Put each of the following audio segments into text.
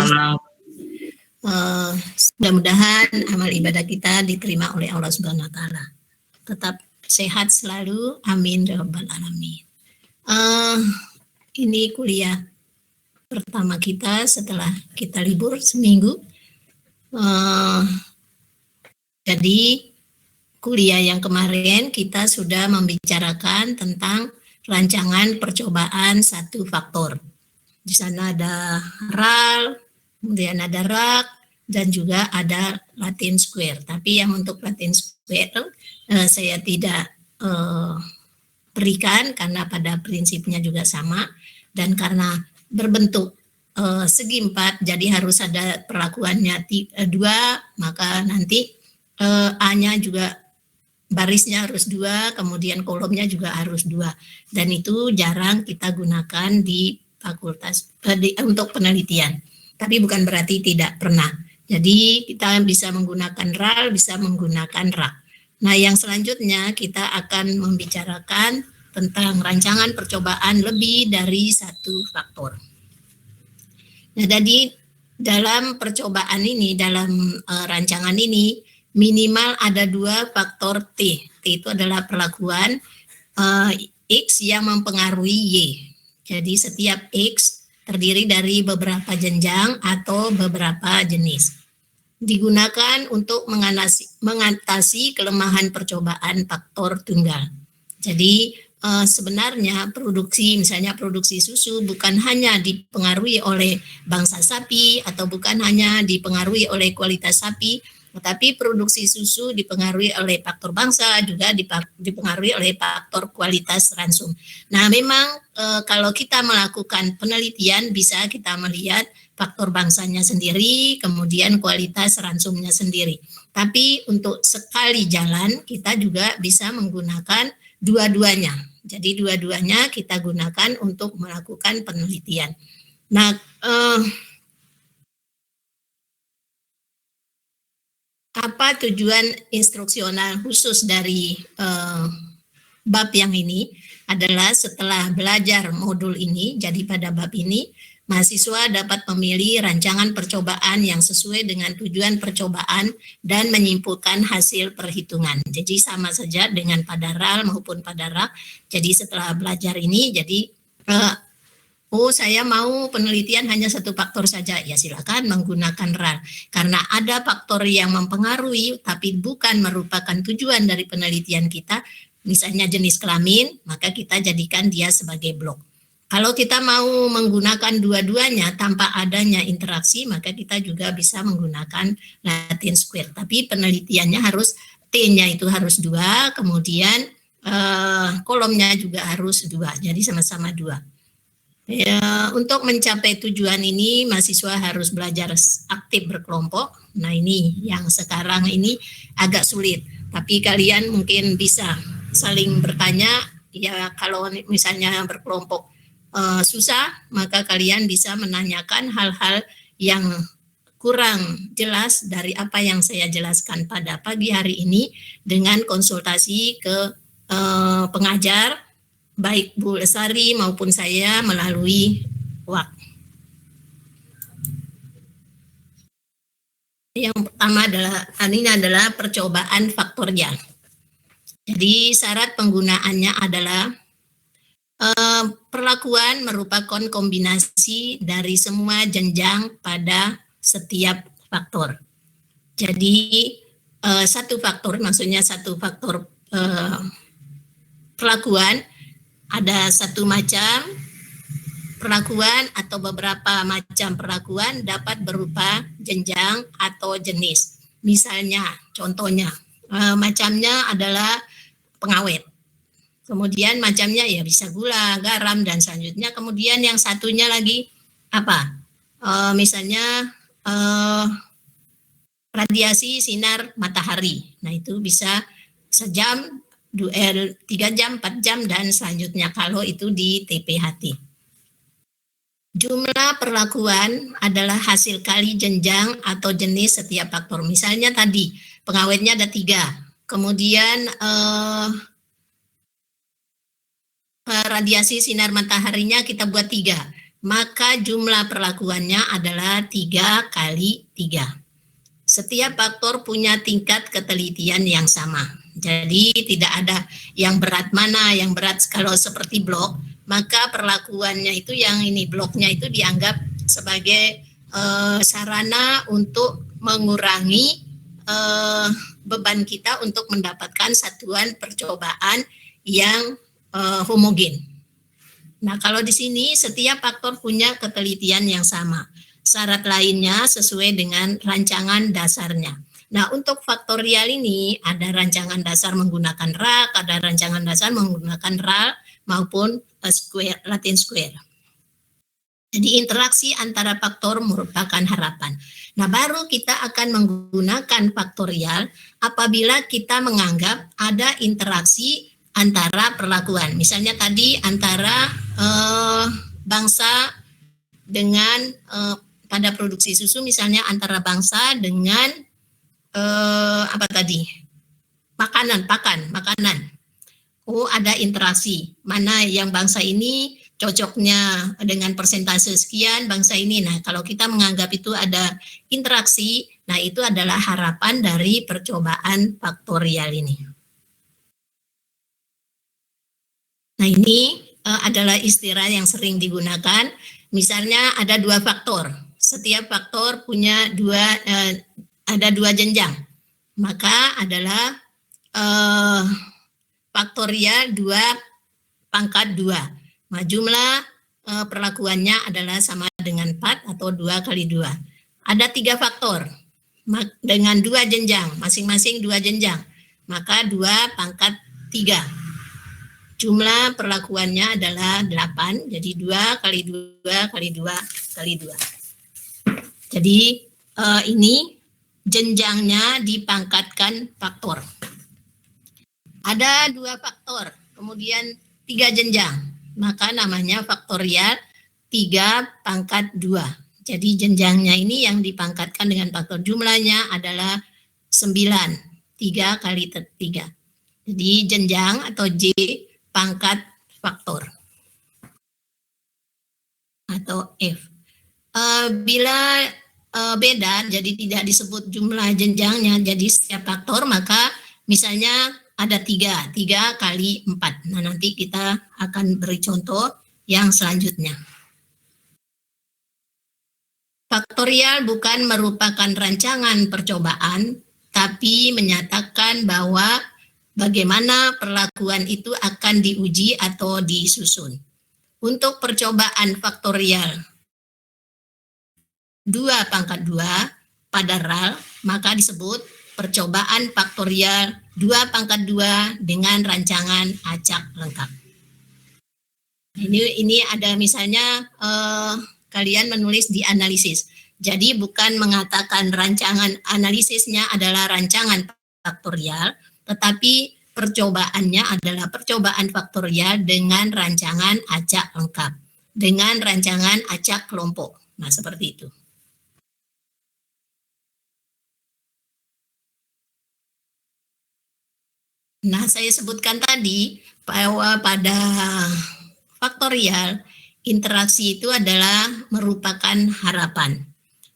Waalaikumsalam. Mudah-mudahan amal ibadah kita diterima oleh Allah Subhanahu wa taala. Tetap sehat selalu, amin ya rabbal alamin. Ini kuliah pertama kita setelah kita libur seminggu. Jadi kuliah yang kemarin kita sudah membicarakan tentang rancangan percobaan satu faktor. Di sana ada RAL, kemudian ada RAK, dan juga ada Latin Square. Tapi yang untuk Latin Square saya tidak berikan karena pada prinsipnya juga sama, dan karena berbentuk segi 4, jadi harus ada perlakuannya 2, maka nanti A-nya juga barisnya harus 2, kemudian kolomnya juga harus 2, dan itu jarang kita gunakan di fakultas untuk penelitian. Tapi bukan berarti tidak pernah. Jadi kita bisa menggunakan RAL, bisa menggunakan RAK. Nah, yang selanjutnya kita akan membicarakan tentang rancangan percobaan lebih dari satu faktor. Nah, jadi dalam percobaan ini, dalam rancangan ini, minimal ada 2 faktor T. T itu adalah perlakuan X yang mempengaruhi Y. Jadi setiap X terdiri dari beberapa jenjang atau beberapa jenis. Digunakan untuk mengatasi kelemahan percobaan faktor tunggal. Jadi sebenarnya misalnya produksi susu bukan hanya dipengaruhi oleh bangsa sapi atau bukan hanya dipengaruhi oleh kualitas sapi, tetapi produksi susu dipengaruhi oleh faktor bangsa, juga dipengaruhi oleh faktor kualitas ransum. Nah, memang kalau kita melakukan penelitian bisa kita melihat faktor bangsanya sendiri, kemudian kualitas ransumnya sendiri. Tapi untuk sekali jalan kita juga bisa menggunakan dua-duanya. Jadi dua-duanya kita gunakan untuk melakukan penelitian. Nah, apa tujuan instruksional khusus dari bab yang ini adalah setelah belajar modul ini, jadi pada bab ini mahasiswa dapat memilih rancangan percobaan yang sesuai dengan tujuan percobaan dan menyimpulkan hasil perhitungan. Jadi sama saja dengan pada RAL maupun pada RAK. Jadi setelah belajar ini, jadi saya mau penelitian hanya satu faktor saja, ya silakan menggunakan RAL. Karena ada faktor yang mempengaruhi tapi bukan merupakan tujuan dari penelitian kita, misalnya jenis kelamin, maka kita jadikan dia sebagai blok. Kalau kita mau menggunakan dua-duanya tanpa adanya interaksi, maka kita juga bisa menggunakan Latin Square. Tapi penelitiannya harus T-nya itu harus 2, kemudian kolomnya juga harus 2, jadi sama-sama 2. Ya, untuk mencapai tujuan ini mahasiswa harus belajar aktif berkelompok. Nah, ini yang sekarang ini agak sulit. Tapi kalian mungkin bisa saling bertanya. Ya, kalau misalnya berkelompok susah, maka kalian bisa menanyakan hal-hal yang kurang jelas dari apa yang saya jelaskan pada pagi hari ini dengan konsultasi ke pengajar, baik Bu Lestari maupun saya melalui WhatsApp. Yang pertama adalah percobaan faktornya. Jadi syarat penggunaannya adalah perlakuan merupakan kombinasi dari semua jenjang pada setiap faktor. Jadi satu faktor, maksudnya satu faktor perlakuan, ada satu macam perlakuan atau beberapa macam perlakuan dapat berupa jenjang atau jenis. Misalnya, contohnya, macamnya adalah pengawet. Kemudian macamnya ya bisa gula, garam, dan selanjutnya. Kemudian yang satunya lagi apa? Misalnya radiasi sinar matahari. Nah, itu bisa sejam, 3 jam, 4 jam, dan selanjutnya kalau itu di TPHT. Jumlah perlakuan adalah hasil kali jenjang atau jenis setiap faktor. Misalnya tadi pengawetnya ada 3. Kemudian radiasi sinar mataharinya kita buat 3. maka jumlah perlakuannya adalah 3 kali 3. Setiap faktor punya tingkat ketelitian yang sama. Jadi tidak ada yang berat mana, yang berat kalau seperti blok, maka perlakuannya itu yang ini bloknya itu dianggap sebagai sarana untuk mengurangi beban kita untuk mendapatkan satuan percobaan yang homogen. Nah, kalau di sini setiap faktor punya ketelitian yang sama. Syarat lainnya sesuai dengan rancangan dasarnya. Nah, untuk faktorial ini ada rancangan dasar menggunakan rak, ada rancangan dasar menggunakan RAL maupun square, Latin square. Jadi interaksi antara faktor merupakan harapan. Nah, baru kita akan menggunakan faktorial apabila kita menganggap ada interaksi antara perlakuan. Misalnya tadi antara bangsa dengan pada produksi susu, misalnya antara bangsa dengan apa tadi? Makanan. Oh, ada interaksi. Mana yang bangsa ini cocoknya dengan persentase sekian, bangsa ini. Nah, kalau kita menganggap itu ada interaksi, nah itu adalah harapan dari percobaan faktorial ini. Nah, ini adalah istilah yang sering digunakan. Misalnya ada 2 faktor. Setiap faktor punya ada 2 jenjang. Maka adalah faktorial 2 pangkat 2. Nah, jumlah perlakuannya adalah sama dengan 4 atau 2 kali 2. Ada 3 faktor dengan 2 jenjang, masing-masing 2 jenjang. Maka 2 pangkat 3. Jumlah perlakuannya adalah 8, jadi 2 kali 2 kali 2 kali 2. Jadi ini jenjangnya dipangkatkan faktor. Ada 2 faktor, kemudian 3 jenjang, maka namanya faktorial 3 pangkat 2. Jadi jenjangnya ini yang dipangkatkan dengan faktor, jumlahnya adalah 9, 3 kali 3. Jadi jenjang atau J pangkat faktor atau F. Bila beda, jadi tidak disebut jumlah jenjangnya, jadi setiap faktor, maka misalnya ada 3 kali 4. Nah, nanti kita akan beri contoh yang selanjutnya. Faktorial bukan merupakan rancangan percobaan, tapi menyatakan bahwa bagaimana perlakuan itu akan diuji atau disusun. Untuk percobaan faktorial 2 pangkat 2 pada RAL, maka disebut percobaan faktorial 2 pangkat 2 dengan rancangan acak lengkap. Ini ada misalnya kalian menulis di analisis. Jadi bukan mengatakan rancangan analisisnya adalah rancangan faktorial, tetapi percobaannya adalah percobaan faktorial dengan rancangan acak lengkap, dengan rancangan acak kelompok. Nah, seperti itu. Nah, saya sebutkan tadi bahwa pada faktorial, interaksi itu adalah merupakan harapan.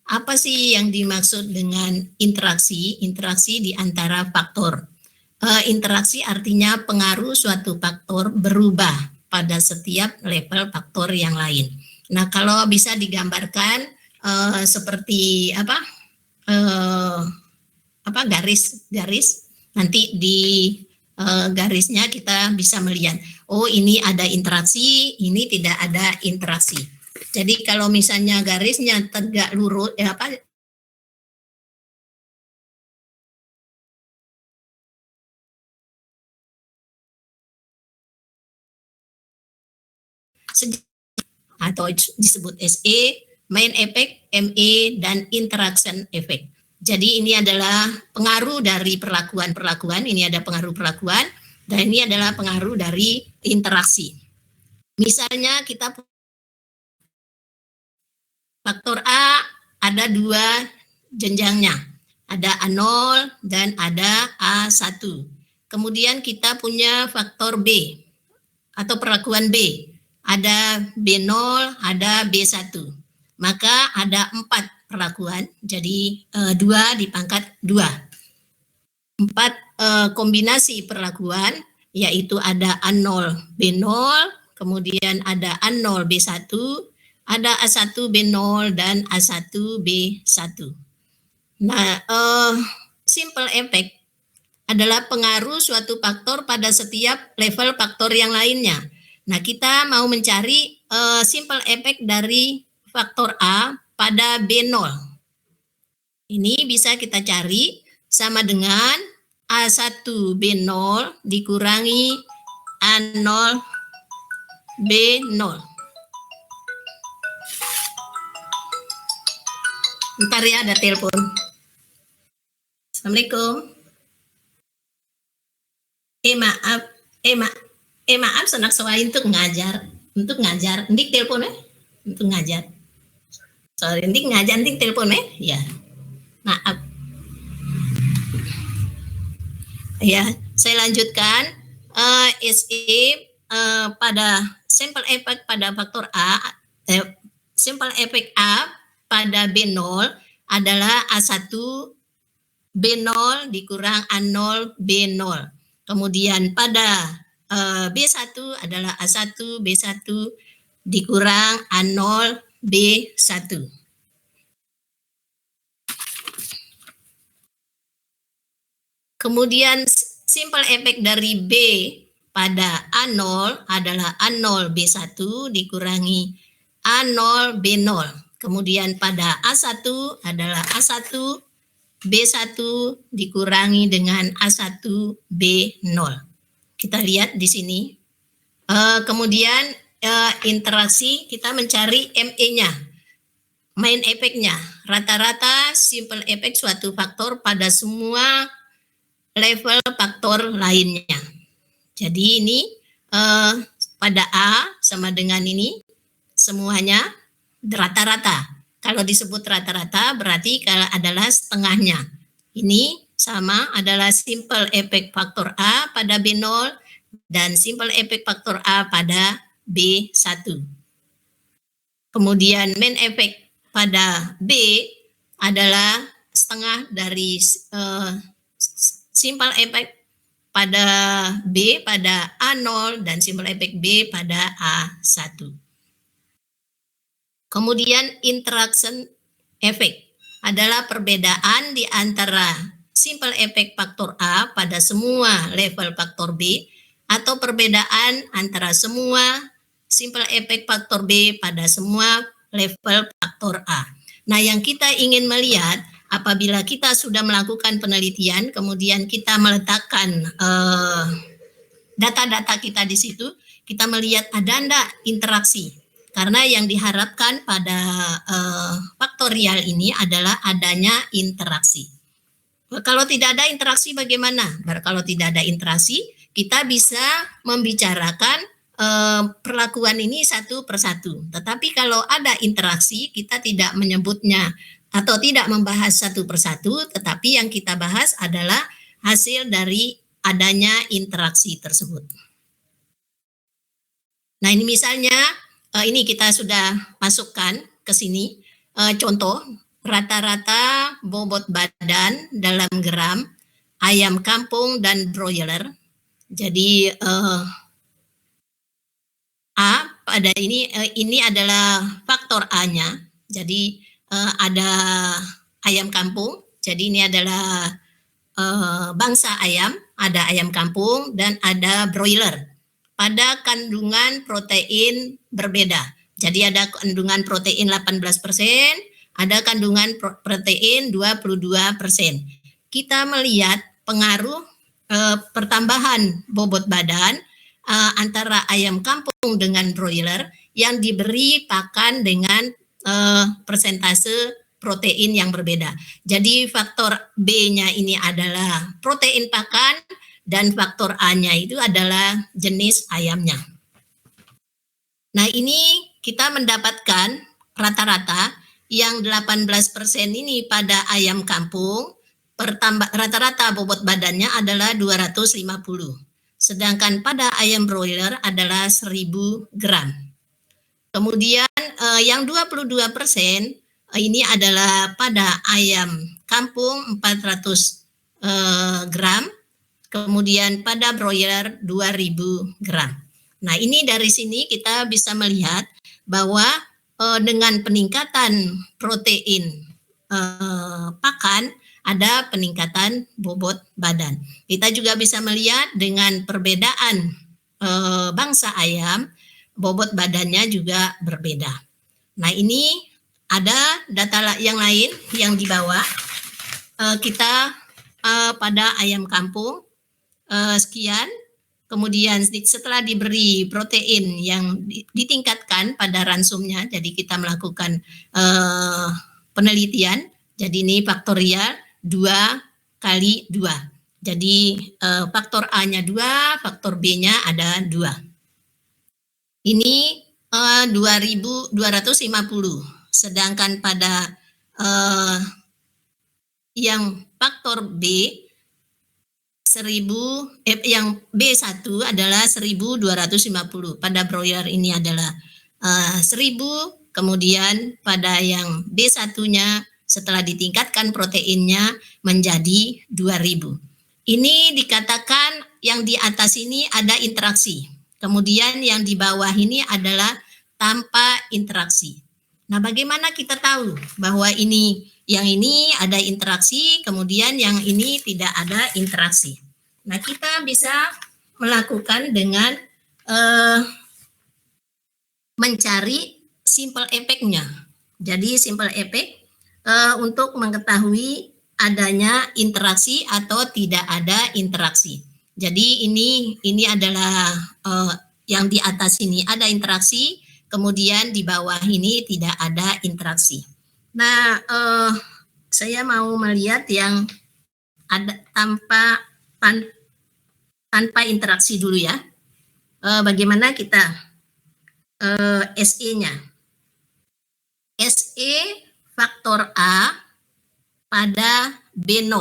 Apa sih yang dimaksud dengan interaksi? Interaksi di antara faktor. Interaksi artinya pengaruh suatu faktor berubah pada setiap level faktor yang lain. Nah, kalau bisa digambarkan seperti garis, nanti di garisnya kita bisa melihat, oh ini ada interaksi, ini tidak ada interaksi. Jadi kalau misalnya garisnya tegak lurus, atau disebut SE, main effect, ME, dan interaction effect. Jadi ini adalah pengaruh dari perlakuan-perlakuan, ini ada pengaruh perlakuan, dan ini adalah pengaruh dari interaksi. Misalnya kita faktor A ada 2 jenjangnya, ada A0 dan ada A1. Kemudian kita punya faktor B atau perlakuan B. ada B0, ada B1. Maka ada 4 perlakuan, jadi 2 dipangkat 2. 4 kombinasi perlakuan, yaitu ada A0 B0, kemudian ada A0 B1, ada A1 B0, dan A1 B1. Nah, simple effect adalah pengaruh suatu faktor pada setiap level faktor yang lainnya. Nah, kita mau mencari simple effect dari faktor A pada B0. Ini bisa kita cari sama dengan A1 B0 dikurangi A0 B0. Bentar ya, ada telepon. Assalamualaikum. Maaf, sonak sawai untuk ngajar. Ndik telepon untuk ngajar. Sorry, ndik ngajar, ndik telepon ya. Maaf. Ya, saya lanjutkan. Pada simple effect pada faktor A, simple effect A pada B0 adalah A1 B0 dikurang A0 B0. Kemudian pada B1 adalah A1 B1 dikurang A0 B1. Kemudian simple effect dari B pada A0 adalah A0 B1 dikurangi A0 B0. Kemudian pada A1 adalah A1 B1 dikurangi dengan A1 B0. Kita lihat di sini. Kemudian interaksi, kita mencari ME-nya, main efeknya. Rata-rata simple effect suatu faktor pada semua level faktor lainnya. Jadi ini pada A sama dengan ini semuanya rata-rata. Kalau disebut rata-rata berarti kalau adalah setengahnya. Ini sama adalah simple effect faktor A pada B0 dan simple effect faktor A pada B1. Kemudian main effect pada B adalah setengah dari simple effect pada B pada A0 dan simple effect B pada A1. Kemudian interaction effect adalah perbedaan di antara simple effect faktor A pada semua level faktor B atau perbedaan antara semua simple effect faktor B pada semua level faktor A. Nah, yang kita ingin melihat apabila kita sudah melakukan penelitian, kemudian kita meletakkan data-data kita di situ, kita melihat ada enggak interaksi. Karena yang diharapkan pada faktorial ini adalah adanya interaksi. Kalau tidak ada interaksi bagaimana? Kalau tidak ada interaksi, kita bisa membicarakan perlakuan ini satu persatu. Tetapi kalau ada interaksi, kita tidak menyebutnya atau tidak membahas satu persatu, tetapi yang kita bahas adalah hasil dari adanya interaksi tersebut. Nah, ini misalnya, ini kita sudah masukkan ke sini contoh rata-rata bobot badan dalam gram ayam kampung dan broiler. Jadi A pada ini adalah faktor A-nya. Jadi ada ayam kampung. Jadi ini adalah bangsa ayam, ada ayam kampung dan ada broiler. Pada kandungan protein berbeda. Jadi ada kandungan protein 18%, ada kandungan protein 22%. Kita melihat pengaruh pertambahan bobot badan antara ayam kampung dengan broiler yang diberi pakan dengan persentase protein yang berbeda. Jadi faktor B-nya ini adalah protein pakan, dan faktor A-nya itu adalah jenis ayamnya. Nah, ini kita mendapatkan rata-rata yang 18% ini pada ayam kampung, rata-rata bobot badannya adalah 250. Sedangkan pada ayam broiler adalah 1000 gram. Kemudian yang 22% ini adalah pada ayam kampung 400 gram, kemudian pada broiler 2000 gram. Nah, ini dari sini kita bisa melihat bahwa dengan peningkatan protein pakan ada peningkatan bobot badan. Kita juga bisa melihat dengan perbedaan bangsa ayam, bobot badannya juga berbeda. Nah, ini ada data yang lain yang di bawah. Kita pada ayam kampung sekian, kemudian setelah diberi protein yang ditingkatkan pada ransumnya, jadi kita melakukan penelitian, jadi ini faktorial 2 kali 2. Jadi faktor A-nya 2, faktor B-nya ada 2. Ini 2250, sedangkan pada yang faktor B 1000, yang B1 adalah 1250. Pada broiler ini adalah 1000, kemudian pada yang B1-nya setelah ditingkatkan proteinnya menjadi 2000. Ini dikatakan yang di atas ini ada interaksi. Kemudian yang di bawah ini adalah tanpa interaksi. Nah, bagaimana kita tahu bahwa yang ini ada interaksi, kemudian yang ini tidak ada interaksi? Nah, kita bisa melakukan dengan mencari simple effect-nya. Jadi simple effect untuk mengetahui adanya interaksi atau tidak ada interaksi. Jadi ini adalah yang di atas ini ada interaksi, kemudian di bawah ini tidak ada interaksi. Nah, saya mau melihat yang ada tanpa interaksi dulu ya. Bagaimana kita SE-nya? SE faktor A pada B0.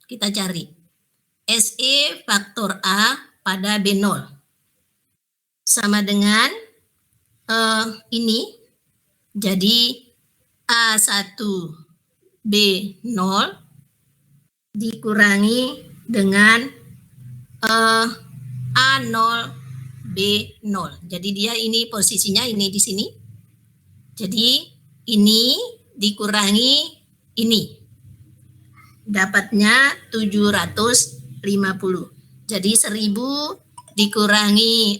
Kita cari. SE faktor A pada B0 sama dengan ini, jadi A1 B0 dikurangi dengan A0 B0. Jadi dia ini posisinya ini di sini. Jadi ini dikurangi ini. Dapatnya 750. Jadi 1000 dikurangi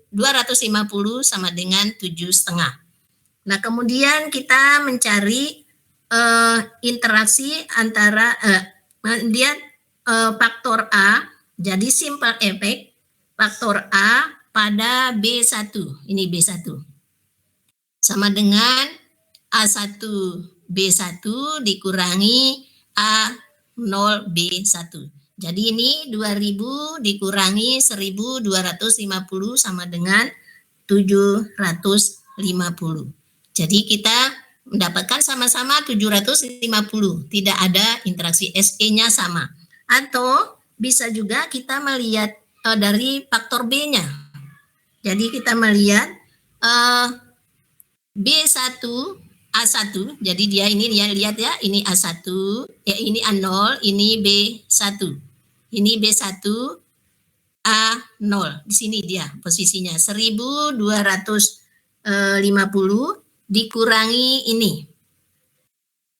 250 sama dengan 7,5. Nah, kemudian kita mencari interaksi antara kemudian faktor A, jadi simple effect faktor A pada B1. Ini B1. Sama dengan A1 B1 dikurangi A0B1. Jadi ini 2000 dikurangi 1250 sama dengan 750. Jadi kita mendapatkan sama-sama 750, tidak ada interaksi, SE-nya sama. Atau bisa juga kita melihat dari faktor B-nya. Jadi kita melihat B1 A1, jadi dia ini lihat ya, ini A1, ya ini A0, ini B1. Ini B1 A0. Di sini dia posisinya 1250 dikurangi ini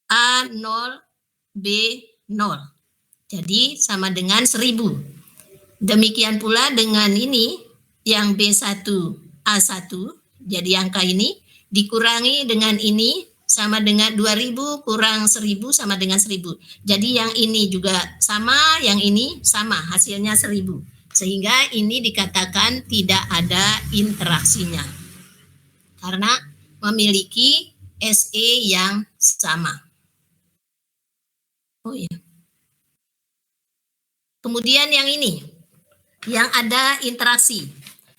A0 B0. Jadi sama dengan 1000. Demikian pula dengan ini yang B1 A1, jadi angka ini dikurangi dengan ini sama dengan 2000 kurang 1000 sama dengan 1000. Jadi yang ini juga sama, yang ini sama, hasilnya 1000. Sehingga ini dikatakan tidak ada interaksinya. Karena memiliki SE yang sama. Oh iya. Kemudian yang ini, yang ada interaksi.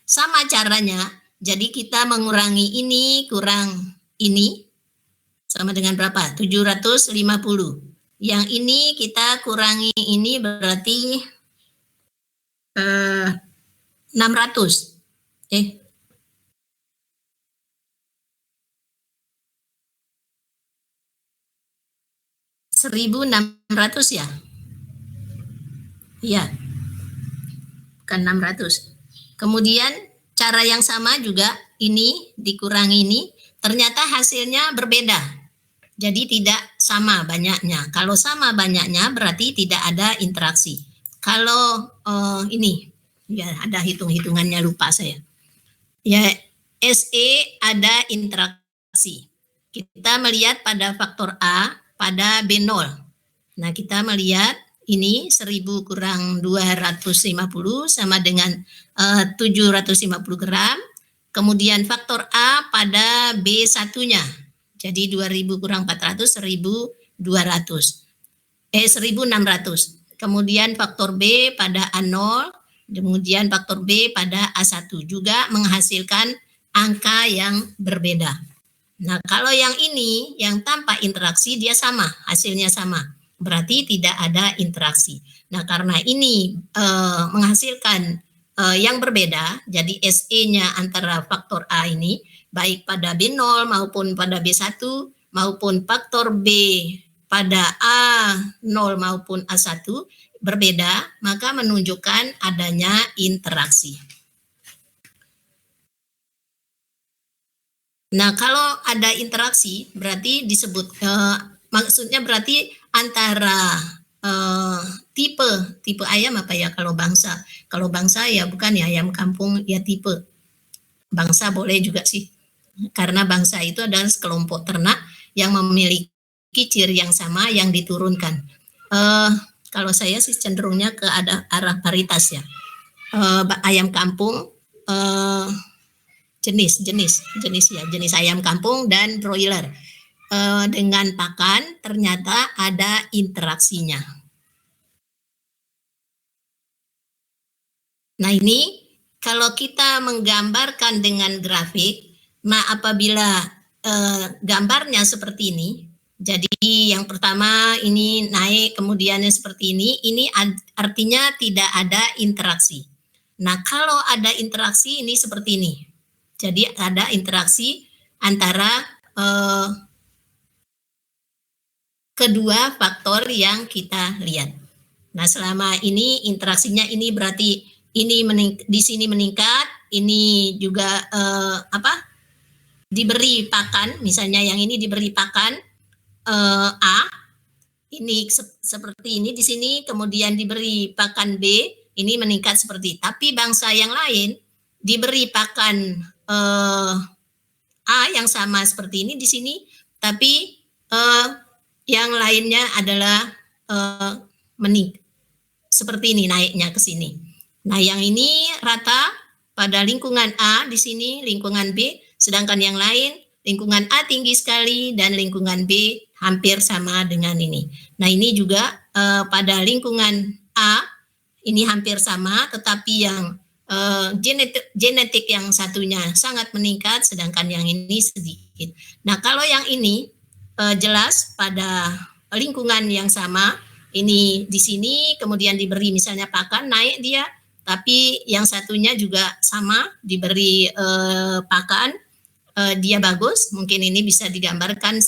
Sama caranya. Jadi kita mengurangi ini kurang ini sama dengan berapa? 750. Yang ini kita kurangi ini berarti 600. 1.600 ya? Iya, bukan 600. Kemudian cara yang sama juga ini dikurangi ini, ternyata hasilnya berbeda. Jadi tidak sama banyaknya. Kalau sama banyaknya berarti tidak ada interaksi. Kalau ini, ya ada hitung-hitungannya lupa saya. Ya, SE ada interaksi. Kita melihat pada faktor A pada B0. Nah, kita melihat ini 1000 kurang 250 sama dengan 750 gram. Kemudian faktor A pada B1-nya. Jadi 2000 kurang 400, 1200. 1600. Kemudian faktor B pada A0, kemudian faktor B pada A1 juga menghasilkan angka yang berbeda. Nah, kalau yang ini yang tanpa interaksi dia sama, hasilnya sama. Berarti tidak ada interaksi. Nah, karena ini menghasilkan yang berbeda, jadi SE-nya antara faktor A ini baik pada B0 maupun pada B1 maupun faktor B pada A0 maupun A1 berbeda, maka menunjukkan adanya interaksi. Nah, kalau ada interaksi berarti disebut maksudnya berarti antara tipe ayam apa ya kalau bangsa. Kalau bangsa ya bukan ya ayam kampung ya tipe. Bangsa boleh juga sih. Karena bangsa itu adalah sekelompok ternak yang memiliki ciri yang sama yang diturunkan. Kalau saya sih cenderungnya ke arah paritas ya. Ayam kampung jenis ayam kampung dan broiler dengan pakan ternyata ada interaksinya. Nah, ini kalau kita menggambarkan dengan grafik, nah apabila gambarnya seperti ini, jadi yang pertama ini naik kemudiannya seperti ini artinya tidak ada interaksi. Nah, kalau ada interaksi ini seperti ini. Jadi ada interaksi antara kedua faktor yang kita lihat. Nah, selama ini interaksinya ini berarti ini di sini meningkat, ini juga diberi pakan, misalnya yang ini diberi pakan A, ini seperti ini di sini, kemudian diberi pakan B, ini meningkat seperti. Tapi bangsa yang lain diberi pakan A yang sama seperti ini di sini, tapi yang lainnya adalah meningkat seperti ini naiknya ke sini. Nah, yang ini rata pada lingkungan A di sini, lingkungan B, sedangkan yang lain lingkungan A tinggi sekali dan lingkungan B hampir sama dengan ini. Nah, ini juga pada lingkungan A ini hampir sama, tetapi yang genetik yang satunya sangat meningkat, sedangkan yang ini sedikit. Nah, kalau yang ini jelas pada lingkungan yang sama, ini di sini kemudian diberi misalnya pakan naik dia, tapi yang satunya juga sama diberi pakan dia bagus. Mungkin ini bisa digambarkan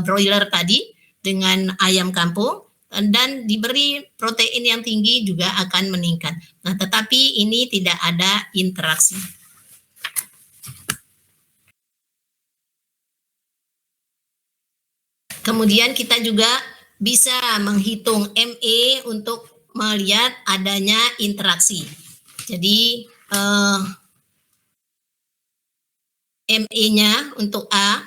broiler tadi dengan ayam kampung dan diberi protein yang tinggi juga akan meningkat. Nah, tetapi ini tidak ada interaksi. Kemudian kita juga bisa menghitung ME untuk melihat adanya interaksi. Jadi ME-nya untuk A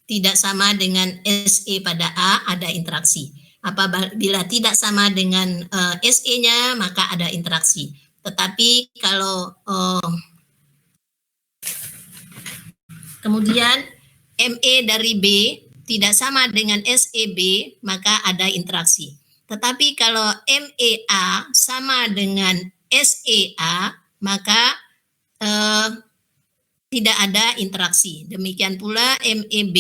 tidak sama dengan SE pada A, ada interaksi. Apabila tidak sama dengan SE-nya, maka ada interaksi. Tetapi kalau kemudian ME dari B tidak sama dengan SEB, maka ada interaksi. Tetapi kalau MEA sama dengan SEA, maka tidak ada interaksi. Demikian pula MEB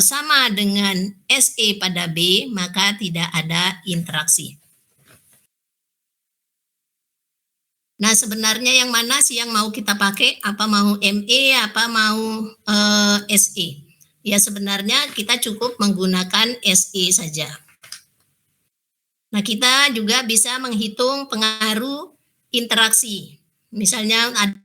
sama dengan SE pada B, maka tidak ada interaksi. Nah, sebenarnya yang mana sih yang mau kita pakai? Apa mau ME, apa mau SE? ya sebenarnya kita cukup menggunakan SE saja. Nah, kita juga bisa menghitung pengaruh interaksi. Misalnya ada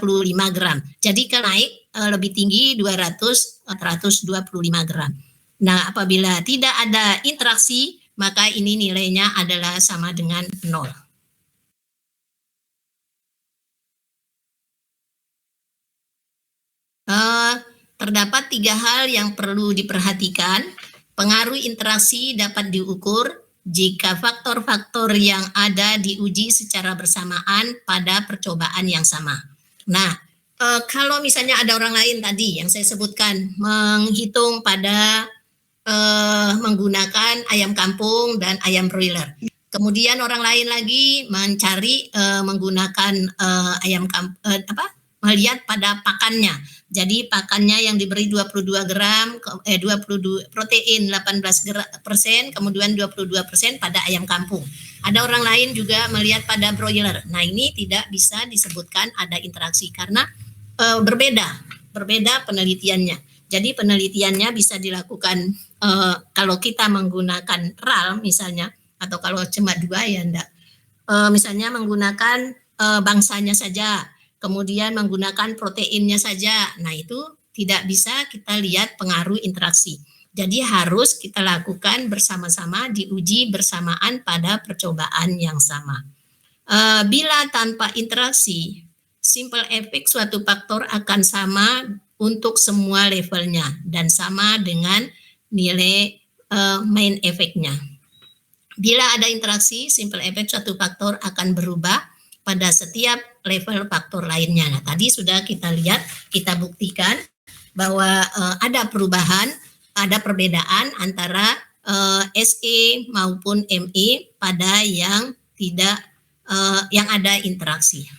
25 gram. Jadi kalau naik lebih tinggi 125 gram. Nah, apabila tidak ada interaksi, maka ini nilainya adalah sama dengan 0. Terdapat 3 hal yang perlu diperhatikan. Pengaruh interaksi dapat diukur jika faktor-faktor yang ada diuji secara bersamaan pada percobaan yang sama. Nah, kalau misalnya ada orang lain tadi yang saya sebutkan menghitung pada menggunakan ayam kampung dan ayam broiler. Kemudian orang lain lagi mencari menggunakan ayam kampung melihat pada pakannya. Jadi pakannya yang diberi 22 gram 22 protein 18%, kemudian 22% pada ayam kampung. Ada orang lain juga melihat pada broiler. Nah, ini tidak bisa disebutkan ada interaksi karena berbeda penelitiannya. Jadi penelitiannya bisa dilakukan kalau kita menggunakan RAL misalnya, atau kalau cuma 2 ya enggak. Misalnya menggunakan bangsanya saja, kemudian menggunakan proteinnya saja. Nah, itu tidak bisa kita lihat pengaruh interaksi. Jadi harus kita lakukan bersama-sama, diuji bersamaan pada percobaan yang sama. Bila tanpa interaksi, simple effect suatu faktor akan sama untuk semua levelnya dan sama dengan nilai main efeknya. Bila ada interaksi, simple effect suatu faktor akan berubah pada setiap level faktor lainnya. Nah, tadi sudah kita lihat, kita buktikan bahwa ada perubahan, ada perbedaan antara SE maupun ME pada yang tidak yang ada interaksi.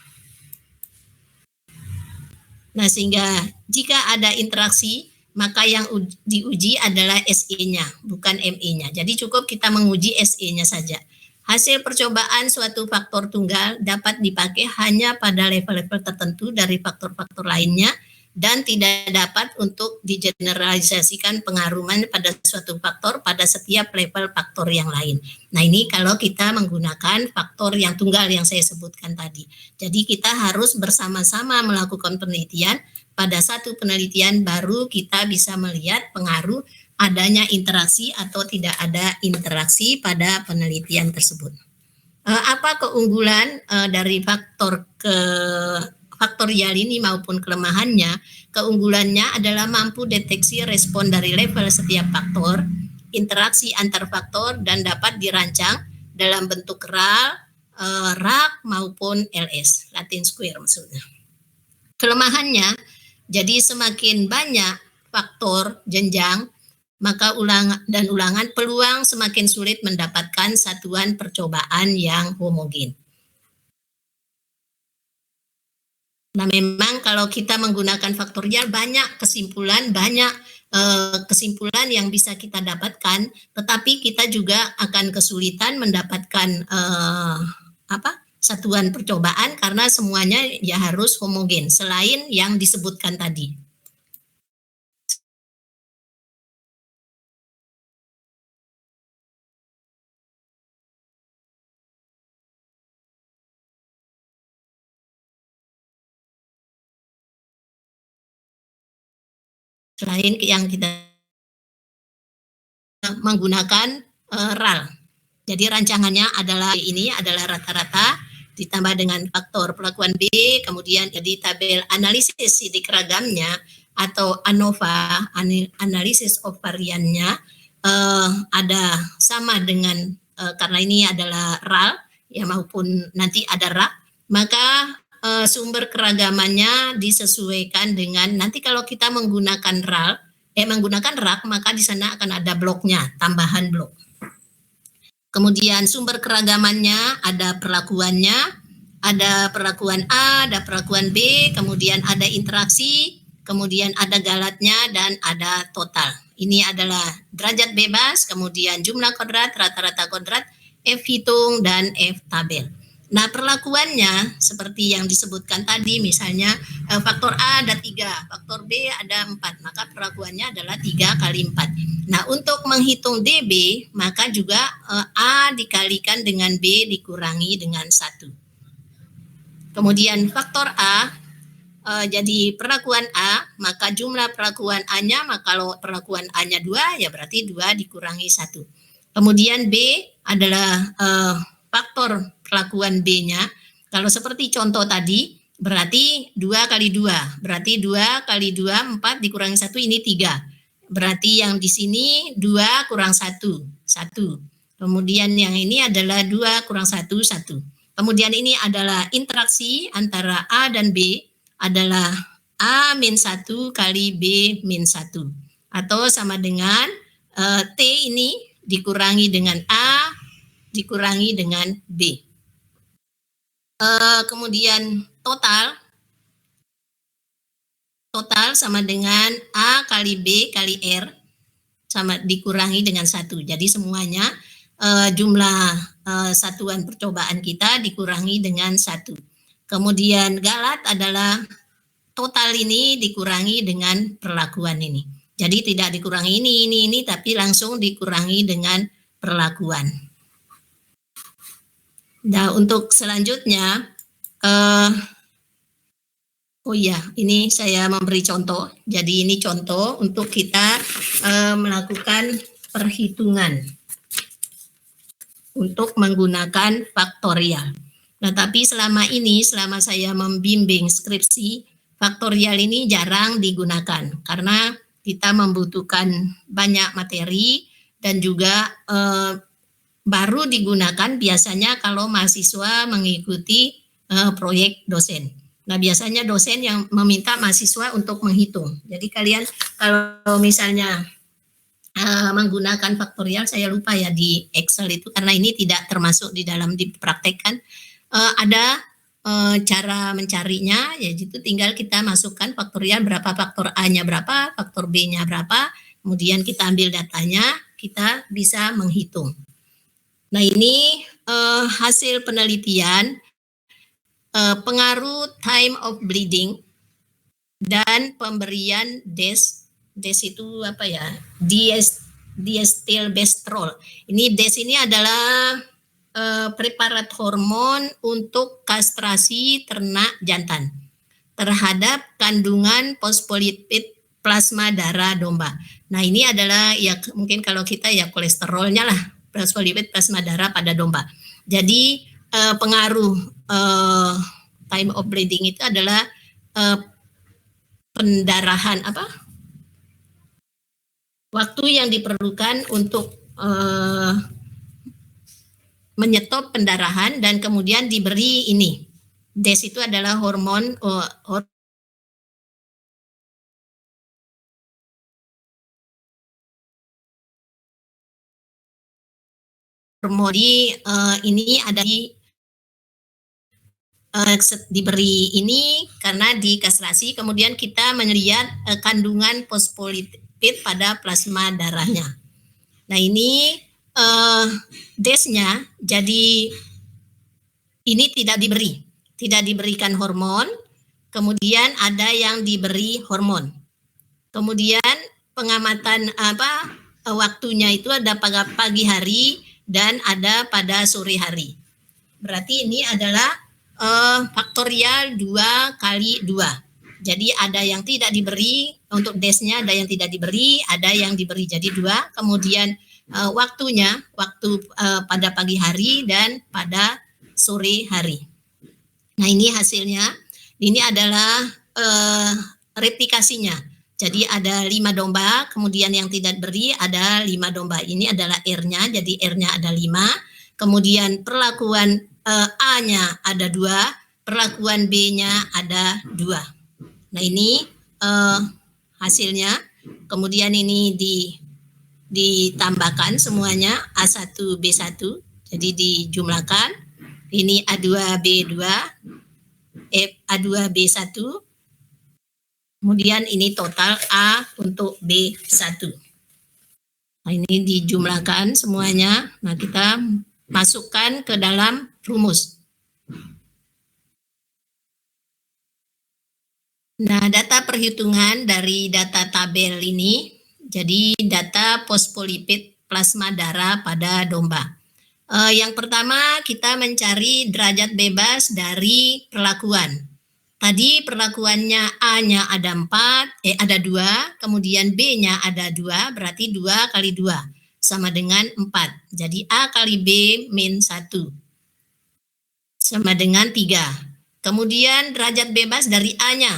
Nah, sehingga jika ada interaksi, maka yang diuji adalah SE-nya, bukan ME-nya. Jadi cukup kita menguji SE-nya saja. Hasil percobaan suatu faktor tunggal dapat dipakai hanya pada level-level tertentu dari faktor-faktor lainnya dan tidak dapat untuk digeneralisasikan pengaruhan pada suatu faktor pada setiap level faktor yang lain. Nah, ini kalau kita menggunakan faktor yang tunggal yang saya sebutkan tadi. Jadi kita harus bersama-sama melakukan penelitian. Pada satu penelitian baru kita bisa melihat pengaruh adanya interaksi atau tidak ada interaksi pada penelitian tersebut. Apa keunggulan dari faktorial ini maupun kelemahannya? Keunggulannya adalah mampu deteksi respon dari level setiap faktor, interaksi antar faktor, dan dapat dirancang dalam bentuk RAL, RAC maupun LS, Latin Square maksudnya. Kelemahannya, jadi semakin banyak faktor jenjang, maka ulangan peluang semakin sulit mendapatkan satuan percobaan yang homogen. Nah, memang kalau kita menggunakan faktorial banyak kesimpulan yang bisa kita dapatkan, tetapi kita juga akan kesulitan mendapatkan satuan percobaan karena semuanya ya harus homogen selain yang disebutkan tadi. Selain yang kita menggunakan RAL. Jadi rancangannya adalah ini adalah rata-rata ditambah dengan faktor perlakuan B, kemudian jadi tabel analisis sidik ragamnya atau ANOVA, analisis of variannya ada sama dengan karena ini adalah RAL ya maupun nanti ada RAC, maka sumber keragamannya disesuaikan dengan nanti kalau kita menggunakan RAL menggunakan RAC maka di sana akan ada bloknya, tambahan blok. Kemudian sumber keragamannya ada perlakuannya, ada perlakuan A, ada perlakuan B, kemudian ada interaksi, kemudian ada galatnya, dan ada total. Ini adalah derajat bebas, kemudian jumlah kodrat, rata-rata kodrat, F hitung, dan F tabel. Nah, perlakuannya seperti yang disebutkan tadi, misalnya faktor A ada 3, faktor B ada 4, maka perlakuannya adalah 3 kali 4. Nah, untuk menghitung DB, maka juga A dikalikan dengan B dikurangi dengan 1. Kemudian faktor A, jadi perlakuan A, maka jumlah perlakuan A-nya, maka kalau perlakuan A-nya 2, ya berarti 2 dikurangi 1. Kemudian B adalah faktor perlakuan B-nya. Kalau seperti contoh tadi, berarti 2 kali 2. Berarti 2 kali 2, 4 dikurangi 1, ini 3. Berarti yang di sini 2 kurang 1, 1. Kemudian yang ini adalah 2 kurang 1, 1. Kemudian ini adalah interaksi antara A dan B, adalah A min 1 kali B min 1. Atau sama dengan T ini dikurangi dengan A dikurangi dengan B. Kemudian total sama dengan A kali B kali R sama dikurangi dengan 1. Jadi semuanya jumlah satuan percobaan kita dikurangi dengan 1. Kemudian galat adalah total ini dikurangi dengan perlakuan ini. Jadi tidak dikurangi ini, tapi langsung dikurangi dengan perlakuan. Nah, untuk selanjutnya, oh iya, ini saya memberi contoh. Jadi ini contoh untuk kita melakukan perhitungan untuk menggunakan faktorial. Nah, tapi selama saya membimbing skripsi, faktorial ini jarang digunakan karena kita membutuhkan banyak materi dan juga baru digunakan biasanya kalau mahasiswa mengikuti proyek dosen. Nah, biasanya dosen yang meminta mahasiswa untuk menghitung. Jadi kalian kalau misalnya menggunakan faktorial, saya lupa ya di Excel itu karena ini tidak termasuk di dalam dipraktekkan. Ada cara mencarinya, yaitu tinggal kita masukkan faktorial berapa, faktor A-nya berapa, faktor B-nya berapa, kemudian kita ambil datanya, kita bisa menghitung. Nah, ini hasil penelitian pengaruh time of bleeding dan pemberian DES itu apa ya? Diestilbestrol. Ini DES ini adalah preparat hormon untuk kastrasi ternak jantan terhadap kandungan fosfolipid plasma darah domba. Nah, ini adalah ya mungkin kalau kita ya kolesterolnya lah, fosfolipid plasma darah pada domba. Jadi pengaruh time of bleeding itu adalah pendarahan waktu yang diperlukan untuk menyetop pendarahan dan kemudian diberi ini. DES itu adalah hormon ini ada diberi ini karena dikastrasi, kemudian kita melihat kandungan fosfolipid pada plasma darahnya. Nah, ini DES-nya jadi ini tidak diberikan hormon, kemudian ada yang diberi hormon. Kemudian pengamatan waktunya itu ada pada pagi hari dan ada pada sore hari. Berarti ini adalah faktorial 2 kali 2. Jadi ada yang tidak diberi untuk DES-nya, ada yang tidak diberi, ada yang diberi jadi 2. Kemudian waktu pada pagi hari dan pada sore hari. Nah, ini hasilnya. Ini adalah replikasinya. Jadi ada 5 domba, kemudian yang tidak beri ada 5 domba. Ini adalah R-nya, jadi R-nya ada 5. Kemudian perlakuan A-nya ada 2, perlakuan B-nya ada 2. Nah, ini hasilnya. Kemudian ini ditambahkan semuanya A1, B1, jadi dijumlahkan. Ini A2, B2, A2, B1, Kemudian ini total A untuk B1. Nah, ini dijumlahkan semuanya. Nah, kita masukkan ke dalam rumus. Nah, data perhitungan dari data tabel ini, jadi data fosfolipid plasma darah pada domba. Yang pertama kita mencari derajat bebas dari perlakuan. Tadi perlakuannya A-nya ada 2, kemudian B-nya ada 2, berarti 2 kali 2 sama dengan 4. Jadi A kali B min 1 sama dengan 3. Kemudian derajat bebas dari A-nya.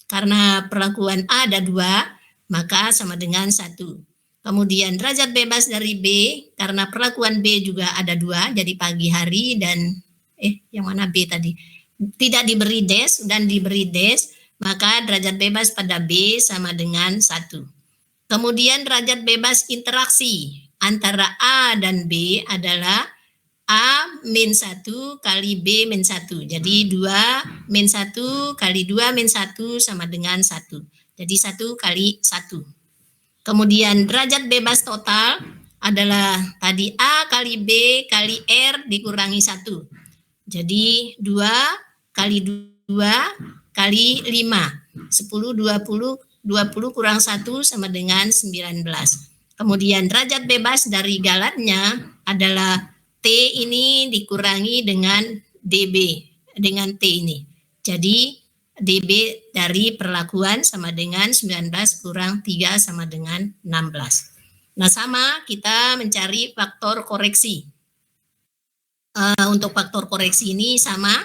Karena perlakuan A ada 2, maka sama dengan 1. Kemudian derajat bebas dari B, karena perlakuan B juga ada 2, jadi pagi hari dan, yang mana B tadi? Tidak diberi dash dan diberi dash, maka derajat bebas pada B sama dengan 1. Kemudian derajat bebas interaksi antara A dan B adalah A min 1 kali B min 1. Jadi 2 min 1 kali 2 min 1 sama dengan 1. Jadi 1 kali 1. Kemudian derajat bebas total adalah tadi A kali B kali R dikurangi 1. Jadi 2 kali 2 kali 5. 10, 20 kurang 1 sama dengan 19. Kemudian derajat bebas dari galatnya adalah T ini dikurangi dengan DB, dengan T ini. Jadi DB dari perlakuan sama dengan 19 kurang 3 sama dengan 16. Nah, sama kita mencari faktor koreksi. Untuk faktor koreksi ini sama.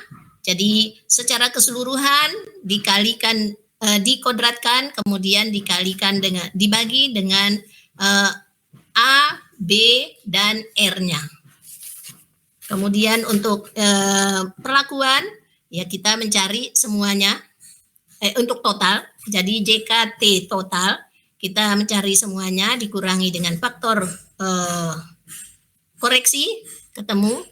Jadi secara keseluruhan dikalikan, dikodratkan, kemudian dibagi dengan A, B, dan R-nya. Kemudian untuk perlakuan, ya kita mencari semuanya untuk total. Jadi JKT total kita mencari semuanya dikurangi dengan faktor koreksi ketemu.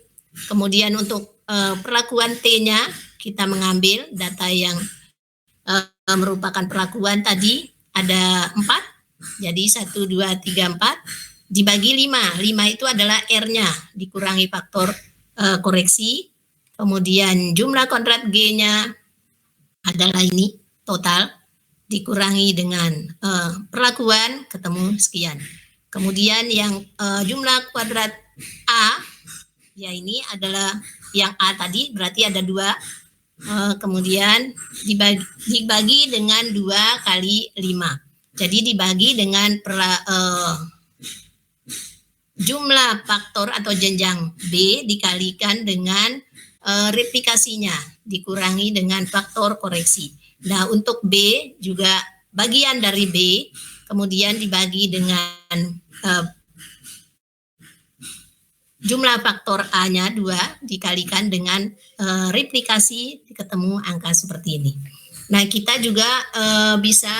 Kemudian untuk perlakuan T-nya kita mengambil data yang merupakan perlakuan tadi ada 4. Jadi 1, 2, 3, 4 dibagi 5. 5 itu adalah R-nya dikurangi faktor koreksi. Kemudian jumlah kuadrat G-nya adalah ini total dikurangi dengan perlakuan ketemu sekian. Kemudian yang jumlah kuadrat A, ya ini adalah yang A tadi berarti ada 2. Kemudian dibagi dengan 2 kali 5. Jadi dibagi dengan jumlah faktor atau jenjang B dikalikan dengan replikasinya dikurangi dengan faktor koreksi. Nah, untuk B juga bagian dari B kemudian dibagi dengan jumlah faktor A-nya 2 dikalikan dengan replikasi ketemu angka seperti ini. Nah, kita juga bisa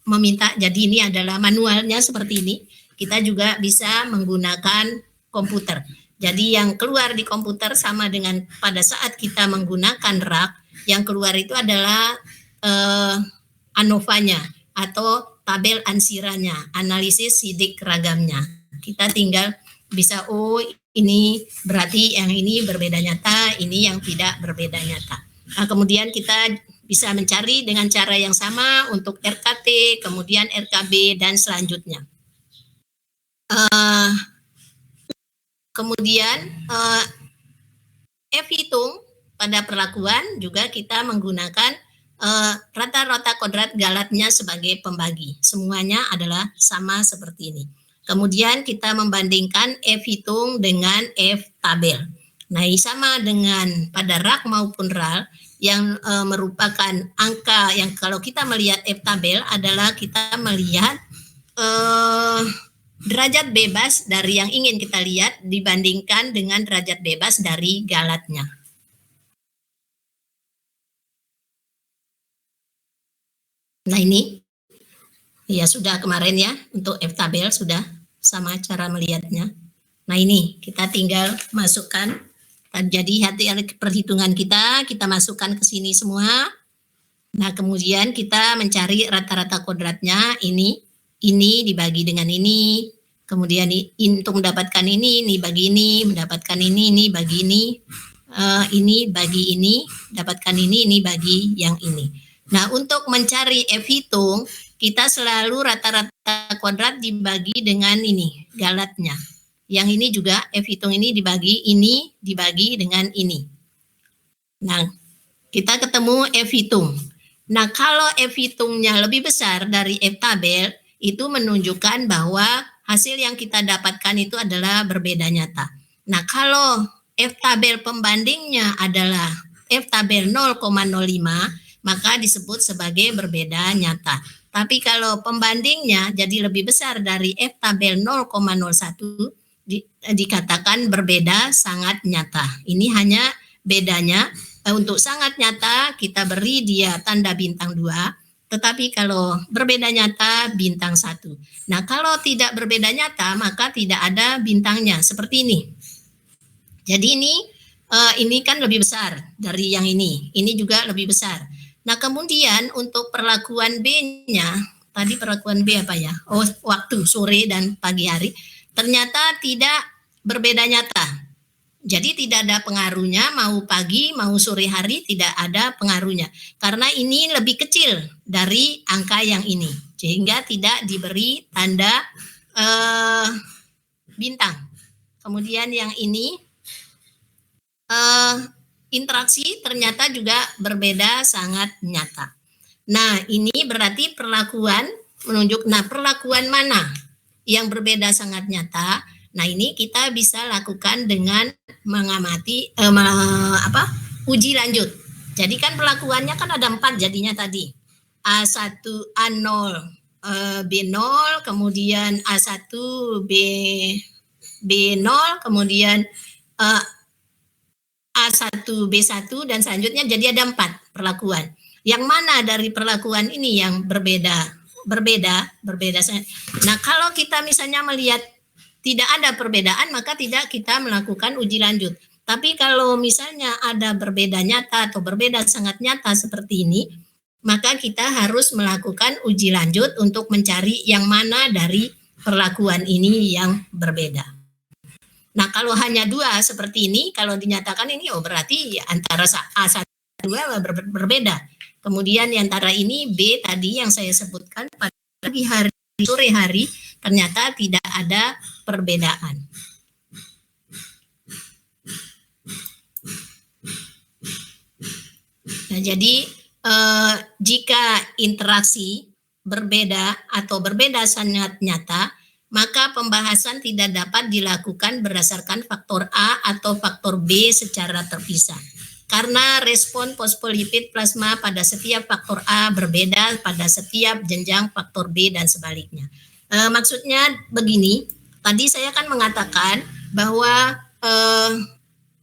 meminta, jadi ini adalah manualnya seperti ini. Kita juga bisa menggunakan komputer. Jadi yang keluar di komputer sama dengan pada saat kita menggunakan rak, yang keluar itu adalah ANOVA-nya atau tabel ansiranya, analisis sidik ragamnya. Kita tinggal bisa, ini berarti yang ini berbeda nyata, ini yang tidak berbeda nyata. Nah, kemudian kita bisa mencari dengan cara yang sama untuk RKT, kemudian RKB, dan selanjutnya. Kemudian F hitung pada perlakuan juga kita menggunakan rata-rata kodrat galatnya sebagai pembagi. Semuanya adalah sama seperti ini. Kemudian kita membandingkan F hitung dengan F tabel. Nah, ini sama dengan pada rak maupun RAL yang merupakan angka yang kalau kita melihat F tabel adalah kita melihat derajat bebas dari yang ingin kita lihat dibandingkan dengan derajat bebas dari galatnya. Nah, ini ya sudah kemarin ya, untuk F tabel sudah sama cara melihatnya. Nah, ini kita tinggal masukkan. Jadi hati perhitungan kita masukkan ke sini semua. Nah, kemudian kita mencari rata-rata kodratnya ini dibagi dengan ini, kemudian untuk mendapatkan ini bagi ini, mendapatkan ini bagi ini bagi ini, dapatkan ini bagi yang ini. Nah, untuk mencari F hitung, kita selalu rata-rata kuadrat dibagi dengan ini, galatnya. Yang ini juga F hitung ini dibagi dengan ini. Nah, kita ketemu F hitung. Nah, kalau F hitungnya lebih besar dari F tabel, itu menunjukkan bahwa hasil yang kita dapatkan itu adalah berbeda nyata. Nah, kalau F tabel pembandingnya adalah F tabel 0,05, maka disebut sebagai berbeda nyata. Tapi kalau pembandingnya jadi lebih besar dari F tabel 0,01, dikatakan berbeda sangat nyata. Ini hanya bedanya. Untuk sangat nyata kita beri dia tanda bintang 2, tetapi kalau berbeda nyata bintang 1. Nah, kalau tidak berbeda nyata maka tidak ada bintangnya seperti ini. Jadi ini kan lebih besar dari yang ini juga lebih besar. Nah, kemudian untuk perlakuan B-nya, tadi perlakuan B apa ya? Oh, waktu sore dan pagi hari, ternyata tidak berbeda nyata. Jadi tidak ada pengaruhnya, mau pagi, mau sore hari tidak ada pengaruhnya. Karena ini lebih kecil dari angka yang ini. Sehingga tidak diberi tanda bintang. Kemudian yang ini, interaksi ternyata juga berbeda sangat nyata. Nah, ini berarti perlakuan menunjuk, perlakuan mana yang berbeda sangat nyata. Nah, ini kita bisa lakukan dengan mengamati uji lanjut. Jadi kan perlakuannya kan ada 4 jadinya tadi. A1, A0, B0, kemudian A1, B0, kemudian A1, B1, dan selanjutnya jadi ada 4 perlakuan. Yang mana dari perlakuan ini yang berbeda? Nah, kalau kita misalnya melihat tidak ada perbedaan, maka tidak kita melakukan uji lanjut. Tapi kalau misalnya ada berbeda nyata atau berbeda sangat nyata seperti ini, maka kita harus melakukan uji lanjut untuk mencari yang mana dari perlakuan ini yang berbeda. Nah, kalau hanya 2 seperti ini, kalau dinyatakan ini, berarti antara A1 dan 2 berbeda. Kemudian antara ini B tadi yang saya sebutkan pada pagi hari, sore hari, ternyata tidak ada perbedaan. Nah, jadi jika interaksi berbeda atau berbeda sangat nyata, maka pembahasan tidak dapat dilakukan berdasarkan faktor A atau faktor B secara terpisah. Karena respon fosfolipid plasma pada setiap faktor A berbeda pada setiap jenjang faktor B dan sebaliknya. Maksudnya begini, tadi saya kan mengatakan bahwa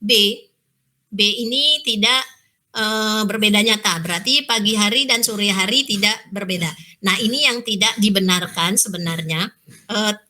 B ini tidak berbeda nyata, berarti pagi hari dan sore hari tidak berbeda. Nah, ini yang tidak dibenarkan sebenarnya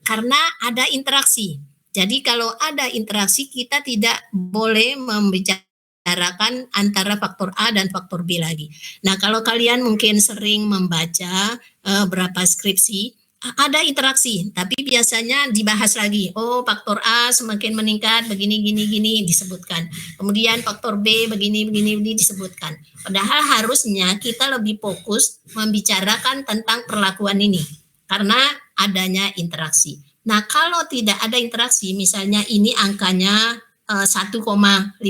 karena ada interaksi. Jadi kalau ada interaksi kita tidak boleh membicarakan antara faktor A dan faktor B lagi. Nah, kalau kalian mungkin sering membaca berapa skripsi, ada interaksi, tapi biasanya dibahas lagi. Oh, faktor A semakin meningkat, begini, gini disebutkan. Kemudian faktor B begini disebutkan. Padahal harusnya kita lebih fokus membicarakan tentang perlakuan ini, karena adanya interaksi. Nah, kalau tidak ada interaksi, misalnya ini angkanya 1,53,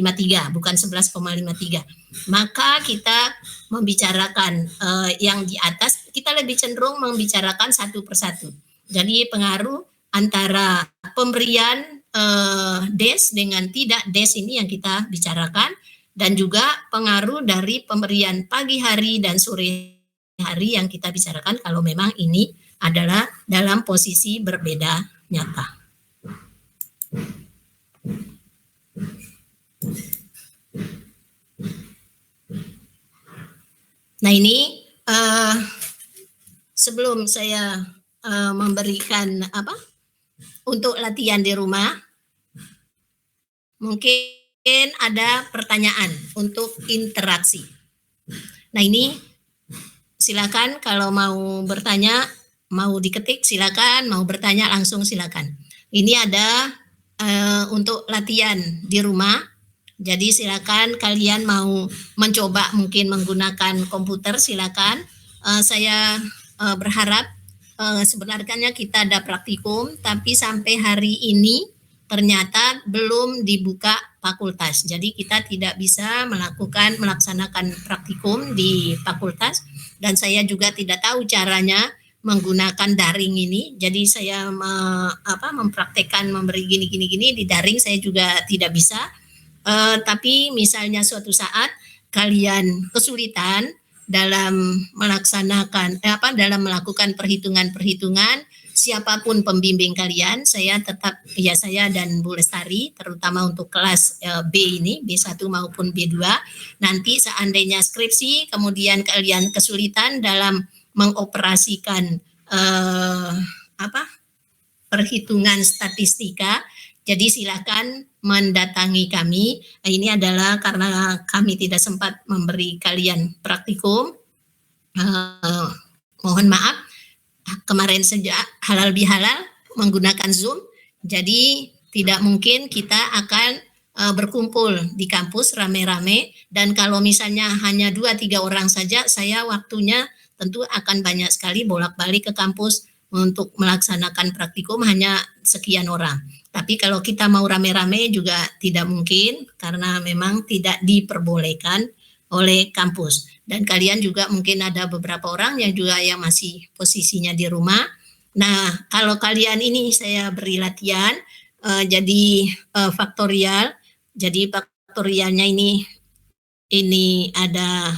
bukan 11,53. Maka kita membicarakan yang di atas, kita lebih cenderung membicarakan satu persatu. Jadi pengaruh antara pemberian DES dengan tidak DES ini yang kita bicarakan, dan juga pengaruh dari pemberian pagi hari dan sore hari yang kita bicarakan kalau memang ini adalah dalam posisi berbeda nyata. Nah, ini sebelum saya memberikan untuk latihan di rumah, mungkin ada pertanyaan untuk interaksi. Nah, ini silakan kalau mau bertanya, mau diketik silakan, mau bertanya langsung silakan. Ini ada untuk latihan di rumah. Jadi silakan kalian mau mencoba mungkin menggunakan komputer silakan. Saya berharap sebenarnya kita ada praktikum, tapi sampai hari ini ternyata belum dibuka fakultas. Jadi kita tidak bisa melaksanakan praktikum di fakultas, dan saya juga tidak tahu caranya menggunakan daring ini. Jadi saya mempraktekkan memberi gini di daring saya juga tidak bisa. Tapi misalnya suatu saat kalian kesulitan dalam melaksanakan dalam melakukan perhitungan-perhitungan, siapapun pembimbing kalian, saya dan Bu Lestari terutama untuk kelas B ini, B1 maupun B2, nanti seandainya skripsi kemudian kalian kesulitan dalam mengoperasikan perhitungan statistika, jadi silakan mendatangi kami. Ini adalah karena kami tidak sempat memberi kalian praktikum. Mohon maaf, kemarin sejak halal bihalal menggunakan Zoom, jadi tidak mungkin kita akan berkumpul di kampus rame-rame, dan kalau misalnya hanya 2-3 orang saja, saya waktunya tentu akan banyak sekali bolak-balik ke kampus untuk melaksanakan praktikum hanya sekian orang. Tapi kalau kita mau rame-rame juga tidak mungkin karena memang tidak diperbolehkan oleh kampus. Dan kalian juga mungkin ada beberapa orang yang juga yang masih posisinya di rumah. Nah, kalau kalian ini saya beri latihan jadi faktorial. Jadi faktorialnya ini ada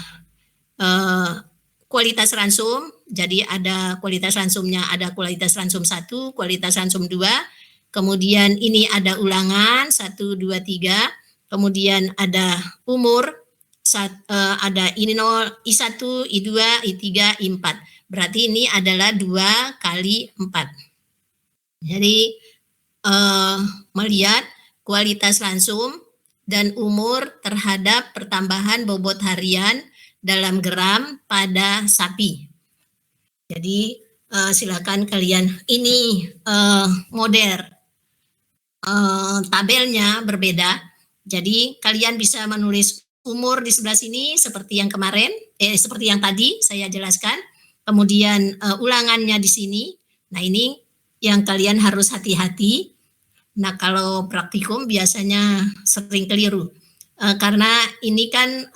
kualitas ransum. Jadi ada kualitas ransumnya, ada kualitas ransum 1, kualitas ransum 2. Kemudian ini ada ulangan 1, 2, 3. Kemudian ada umur, ada I0, I1, I2, I3, I4. Berarti ini adalah 2 kali 4. Jadi melihat kualitas ransum dan umur terhadap pertambahan bobot harian dalam gram pada sapi. Jadi silakan kalian, ini model tabelnya berbeda. Jadi kalian bisa menulis umur di sebelah sini seperti yang kemarin, seperti yang tadi saya jelaskan. Kemudian ulangannya di sini. Nah, ini yang kalian harus hati-hati. Nah, kalau praktikum biasanya sering keliru. Karena ini kan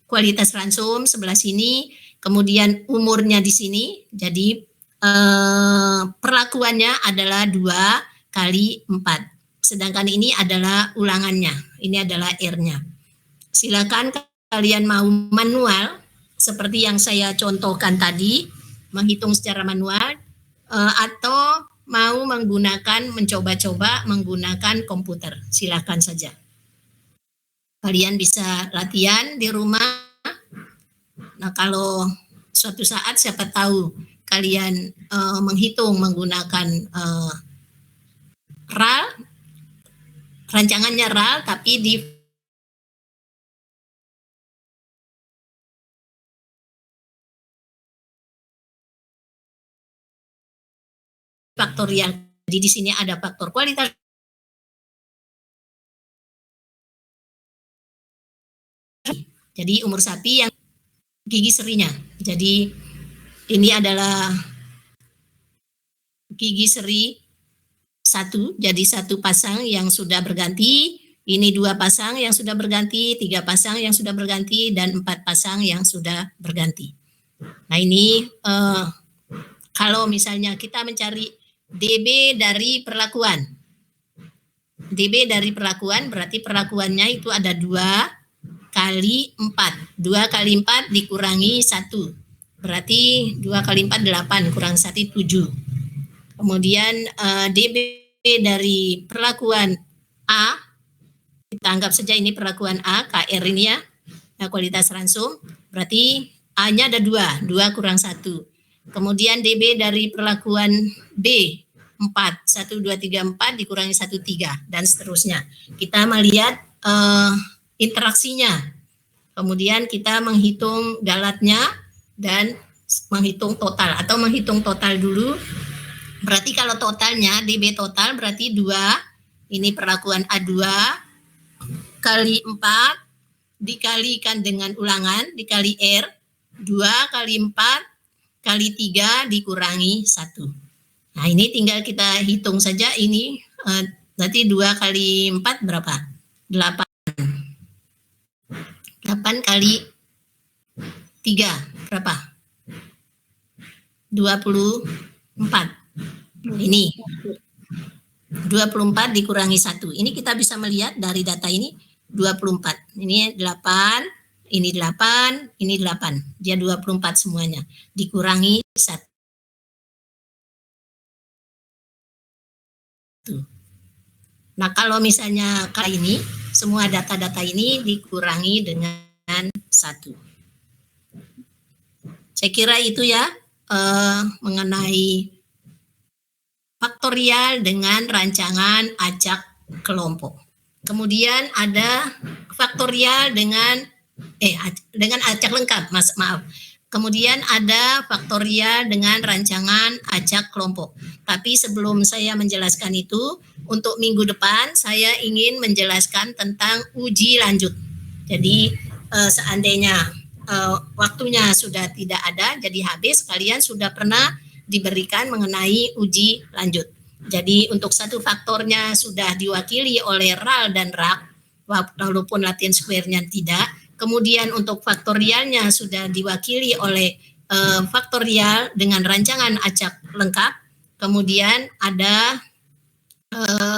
kualitas ransum sebelah sini, kemudian umurnya di sini. Jadi perlakuannya adalah 2 kali 4. Sedangkan ini adalah ulangannya. Ini adalah R-nya. Silakan kalian mau manual seperti yang saya contohkan tadi, menghitung secara manual, atau mau mencoba-coba menggunakan komputer. Silakan saja. Kalian bisa latihan di rumah. Nah, kalau suatu saat siapa tahu kalian menghitung menggunakan RAL, rancangannya RAL, tapi di faktorial. Jadi di sini ada faktor kualitas. Jadi umur sapi yang gigi serinya. Jadi ini adalah gigi seri 1, jadi 1 pasang yang sudah berganti, ini 2 pasang yang sudah berganti, 3 pasang yang sudah berganti, dan 4 pasang yang sudah berganti. Nah, ini kalau misalnya kita mencari DB dari perlakuan. DB dari perlakuan berarti perlakuannya itu ada 2 kali 4. 2 kali 4 dikurangi 1. Berarti 2 kali 4, 8, kurang 1, 7. Kemudian DB dari perlakuan A, kita anggap saja ini perlakuan A, KR ini ya, nah, kualitas ransum, berarti A-nya ada 2 kurang 1. Kemudian DB dari perlakuan B, 4, 1, 2, 3, 4 dikurangi 1, 3, dan seterusnya. Kita melihat interaksinya. Kemudian kita menghitung galatnya, dan menghitung total atau menghitung total dulu. Berarti kalau totalnya DB total berarti 2, ini perlakuan A2 kali 4 dikalikan dengan ulangan dikali R, 2 kali 4 kali 3 dikurangi 1. Nah ini tinggal kita hitung saja ini, berarti 2 kali 4 berapa? 8. 8 kali 3 berapa? 24. Ini 24 dikurangi 1. Ini kita bisa melihat dari data ini 24. Ini 8, ini 8, ini 8. Dia 24 semuanya. Dikurangi 1. Nah, kalau misalnya kali ini semua data-data ini dikurangi dengan 1. Saya kira itu ya mengenai faktorial dengan rancangan acak kelompok. Kemudian ada faktorial dengan acak lengkap, maaf. Kemudian ada faktorial dengan rancangan acak kelompok. Tapi sebelum saya menjelaskan itu, untuk minggu depan saya ingin menjelaskan tentang uji lanjut. Jadi seandainya waktunya sudah tidak ada, jadi habis, kalian sudah pernah diberikan mengenai uji lanjut. Jadi untuk satu faktornya sudah diwakili oleh RAL dan RAK, walaupun Latin square-nya tidak. Kemudian untuk faktorialnya sudah diwakili oleh faktorial dengan rancangan acak lengkap. Kemudian ada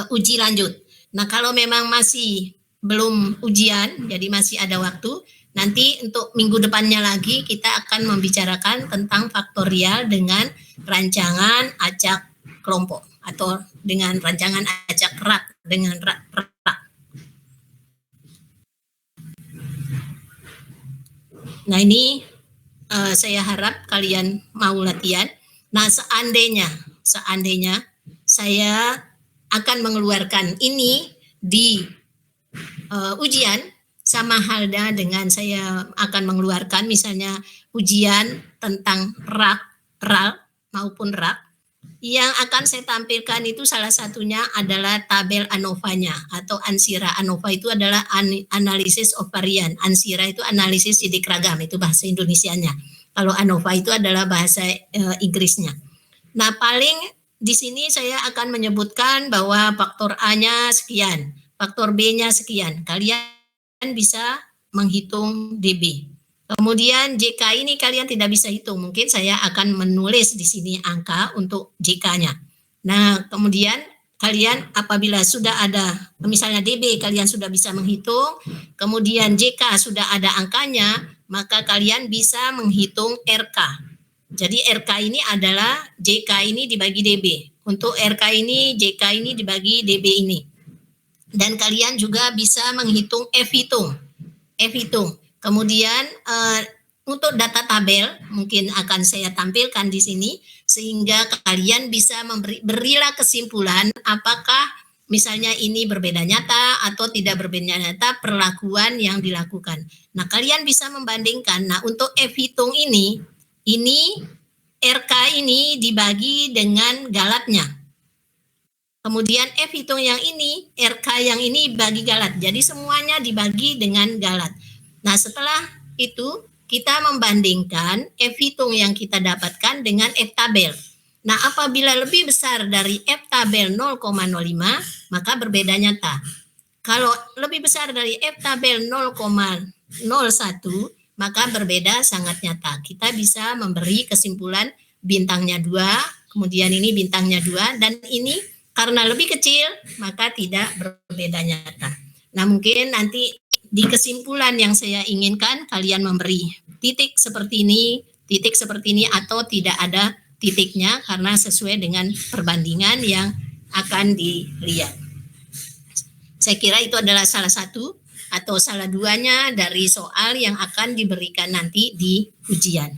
uji lanjut. Nah kalau memang masih belum ujian, jadi masih ada waktu, nanti untuk minggu depannya lagi kita akan membicarakan tentang faktorial dengan rancangan acak kelompok atau dengan rancangan acak RAK dengan RAK. Nah ini saya harap kalian mau latihan. Nah seandainya saya akan mengeluarkan ini di ujian, sama halnya dengan saya akan mengeluarkan misalnya ujian tentang RAK, RAL maupun RAK. Yang akan saya tampilkan itu salah satunya adalah tabel ANOVA-nya atau ANSIRA. ANOVA itu adalah Analysis of Variance. ANSIRA itu analisis sidik ragam, itu bahasa Indonesianya. Kalau ANOVA itu adalah bahasa Inggrisnya. Nah, paling di sini saya akan menyebutkan bahwa faktor A-nya sekian, faktor B-nya sekian. Kalian bisa menghitung DB. Kemudian JK ini kalian tidak bisa hitung. Mungkin saya akan menulis di sini angka untuk JK-nya. Nah, kemudian kalian apabila sudah ada, misalnya DB kalian sudah bisa menghitung, kemudian JK sudah ada angkanya, maka kalian bisa menghitung RK. Jadi RK ini adalah JK ini dibagi DB. Untuk RK ini, JK ini dibagi DB ini. Dan kalian juga bisa menghitung F-hitung. Kemudian untuk data tabel mungkin akan saya tampilkan di sini sehingga kalian bisa berilah kesimpulan apakah misalnya ini berbeda nyata atau tidak berbeda nyata perlakuan yang dilakukan. Nah, kalian bisa membandingkan. Nah, untuk F-hitung ini RK ini dibagi dengan galatnya. Kemudian F-hitung yang ini, RK yang ini bagi galat. Jadi semuanya dibagi dengan galat. Nah, setelah itu kita membandingkan F-hitung yang kita dapatkan dengan F-tabel. Nah, apabila lebih besar dari F-tabel 0,05, maka berbeda nyata. Kalau lebih besar dari F-tabel 0,01, maka berbeda sangat nyata. Kita bisa memberi kesimpulan bintangnya 2, kemudian ini bintangnya 2, dan ini karena lebih kecil, maka tidak berbeda nyata. Nah, mungkin nanti di kesimpulan yang saya inginkan kalian memberi titik seperti ini, atau tidak ada titiknya karena sesuai dengan perbandingan yang akan dilihat. Saya kira itu adalah salah satu atau salah duanya dari soal yang akan diberikan nanti di ujian.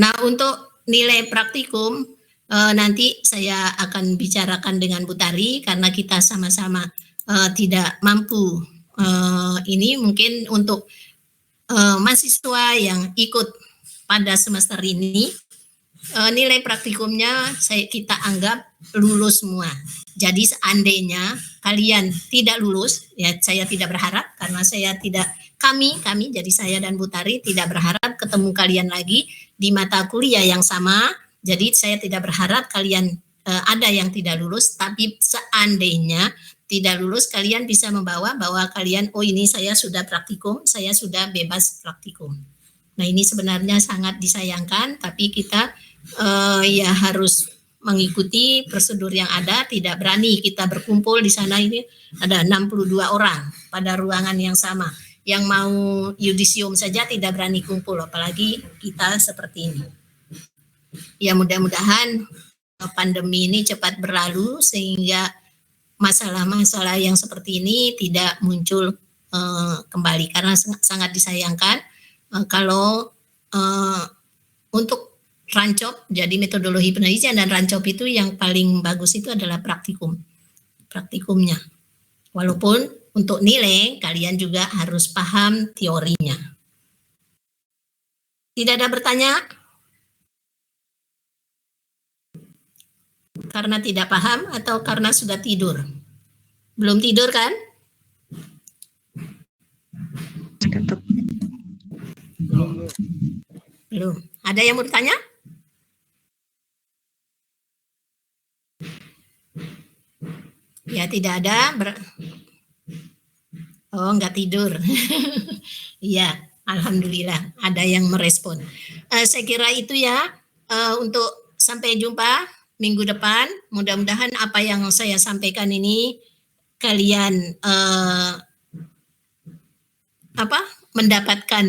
Nah, untuk nilai praktikum nanti saya akan bicarakan dengan Bu Tari karena kita sama-sama tidak mampu ini mungkin untuk mahasiswa yang ikut pada semester ini, nilai praktikumnya kita anggap lulus semua. Jadi seandainya kalian tidak lulus, ya saya tidak berharap karena saya tidak, kami jadi saya dan Bu Tari tidak berharap ketemu kalian lagi di mata kuliah yang sama. Jadi saya tidak berharap kalian ada yang tidak lulus, tapi seandainya tidak lulus kalian bisa membawa bahwa kalian, oh ini saya sudah praktikum, saya sudah bebas praktikum. Nah ini sebenarnya sangat disayangkan, tapi kita ya harus mengikuti prosedur yang ada, tidak berani kita berkumpul di sana. Ini ada 62 orang pada ruangan yang sama. Yang mau yudisium saja tidak berani kumpul, apalagi kita seperti ini. Ya mudah-mudahan pandemi ini cepat berlalu sehingga masalah-masalah yang seperti ini tidak muncul kembali, karena sangat disayangkan kalau untuk Rancop, jadi metodologi penelitian dan Rancop itu yang paling bagus itu adalah praktikumnya. Walaupun untuk nilai kalian juga harus paham teorinya. Tidak ada bertanya? Karena tidak paham atau karena sudah tidur? Belum tidur kan? Belum. Ada yang mau bertanya? Ya tidak ada. Oh nggak tidur. Iya, alhamdulillah ada yang merespon. Saya kira itu ya untuk sampai jumpa minggu depan. Mudah-mudahan apa yang saya sampaikan ini kalian mendapatkan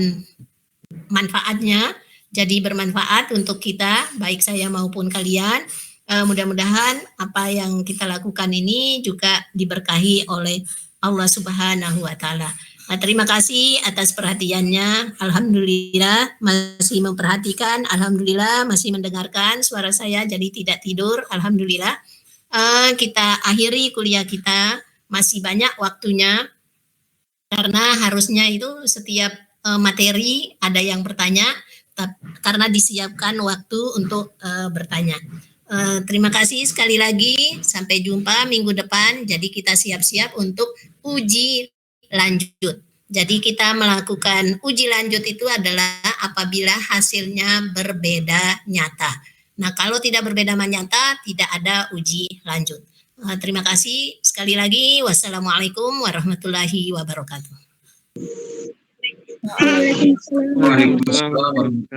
manfaatnya, jadi bermanfaat untuk kita, baik saya maupun kalian. Mudah-mudahan apa yang kita lakukan ini juga diberkahi oleh Allah Subhanahu wa Ta'ala. Terima kasih atas perhatiannya. Alhamdulillah masih memperhatikan, alhamdulillah masih mendengarkan suara saya, jadi tidak tidur. Alhamdulillah. Kita akhiri kuliah kita, masih banyak waktunya karena harusnya itu setiap materi ada yang bertanya, karena disiapkan waktu untuk bertanya. Terima kasih sekali lagi, sampai jumpa minggu depan. Jadi kita siap-siap untuk uji lanjut. Jadi kita melakukan uji lanjut itu adalah apabila hasilnya berbeda nyata. Nah kalau tidak berbeda nyata, tidak ada uji lanjut. Terima kasih sekali lagi. Wassalamualaikum warahmatullahi wabarakatuh. Waalaikumsalam.